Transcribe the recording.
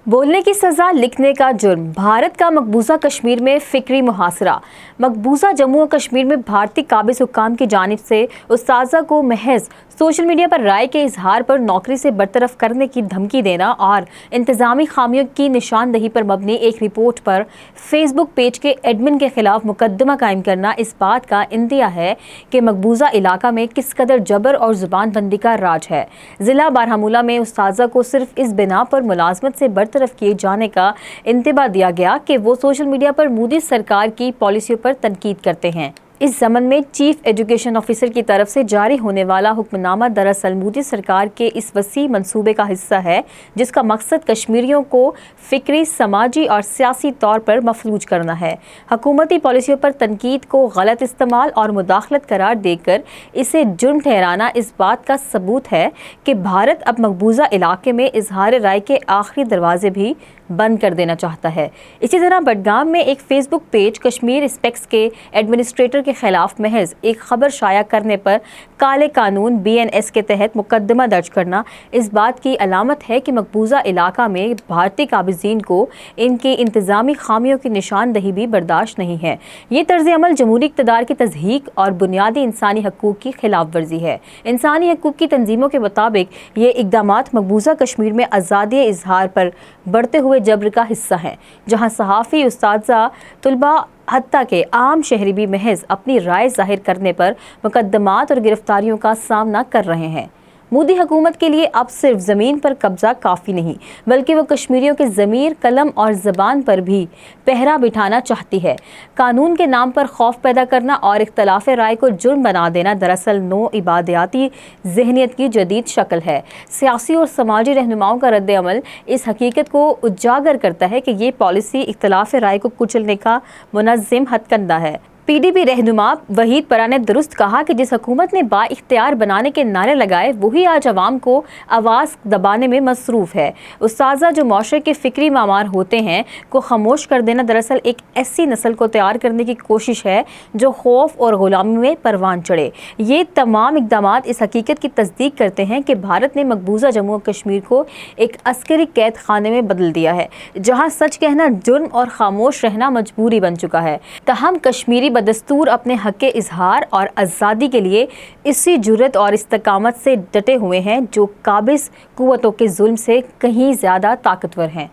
बोलने की सजा, लिखने का जुर्म। भारत का मकबूजा कश्मीर में फिक्री मुहासरा। मकबूजा जम्मू और कश्मीर में भारतीय काबिज हुक्काम की जानिब से उस्ताज़ा को महज सोशल मीडिया पर राय के इजहार पर नौकरी से बरतरफ करने की धमकी देना और इंतजामी खामियों की निशानदही पर मबनी एक रिपोर्ट पर फेसबुक पेज के एडमिन के खिलाफ मुकदमा कायम करना इस बात का इंदिया है कि मकबूजा इलाका में किस कदर जबर और जुबानबंदी का राज है। जिला बारहमूला में उस्ताज़ा को सिर्फ इस बिना पर मुलाजमत से बरतरफ किए जाने का इंतबा दिया गया कि वो सोशल मीडिया पर मोदी सरकार की पॉलिसियों पर तनकीद करते हैं। इस ज़मन में चीफ एजुकेशन ऑफिसर की तरफ से जारी होने वाला हुक्मनामा दरअसल मोदी सरकार के इस वसी मंसूबे का हिस्सा है, जिसका मकसद कश्मीरियों को फिक्री, समाजी और सियासी तौर पर मफलूज करना है। हुकूमती पॉलिसियों पर तनकीद को गलत इस्तेमाल और मुदाखलत करार देकर इसे जुर्म ठहराना इस बात का सबूत है कि भारत अब मकबूजा इलाके में इजहार राय के आखिरी दरवाजे भी बंद कर देना चाहता है। इसी तरह बडगाम में एक फेसबुक पेज कश्मीर स्पेक्स के एडमिनिस्ट्रेटर के खिलाफ महज एक खबर शाया करने पर काले कानून BNS के तहत मुकदमा दर्ज करना इस बात की अलामत है कि मकबूजा इलाका में भारतीय काबिजीन को इनकी इंतजामी खामियों की निशानदही भी बर्दाश्त नहीं है। ये तर्ज अमल जमहूरी इक़्तिदार की तज़हीक और बुनियादी इंसानी हकूक़ की खिलाफ वर्जी है। इंसानी हकूक़ की तंजीमों के मुताबिक ये इक़दामात मकबूजा कश्मीर में आज़ादी इजहार पर बढ़ते हुए जबर का हिस्सा है, जहाँ सहाफ़ी, उस्ताज़ा, तुलबा हत्ता के आम शहरी भी महज अपनी राय जाहिर करने पर मुकदमात और गिरफ्तारियों का सामना कर रहे हैं। मोदी हुकूमत के लिए अब सिर्फ ज़मीन पर कब्जा काफ़ी नहीं, बल्कि वो कश्मीरियों के ज़मीर, कलम और ज़बान पर भी पहरा बिठाना चाहती है। कानून के नाम पर खौफ पैदा करना और इख्तलाफ राय को जुर्म बना देना दरअसल नो इबादियाती ज़हनियत की जदीद शक्ल है। सियासी और समाजी रहनुमाओं का रद्द अमल इस हकीकत को उजागर करता है कि ये पॉलिसी इख्तलाफ राय को कुचलने का मुनज़्ज़म हथकंडा है। PDP रहनुमा वहीद परा ने दुरुस्त कहा कि जिस हुकूमत ने बाइख्तियार बनाने के नारे लगाए, वही आज अवाम को आवाज़ दबाने में मसरूफ़ है। उस्ताज़ा जो मुआशरे के फ़िक्री मामार होते हैं को खामोश कर देना दरअसल एक ऐसी नस्ल को तैयार करने की कोशिश है जो खौफ और ग़ुलामी में परवान चढ़े। ये तमाम इक़दामात इस हकीकत की तस्दीक करते हैं कि भारत ने मकबूजा जम्मू और कश्मीर को एक अस्करी कैद खाने में बदल दिया है, जहाँ सच कहना जुर्म और खामोश रहना मजबूरी बन चुका है। तहम कश्मीरी बदस्तूर अपने हक़ के इजहार और आज़ादी के लिए इसी जुर्रत और इस्तकामत से डटे हुए हैं जो काबिज़ कुव्वतों के जुल्म से कहीं ज़्यादा ताकतवर हैं।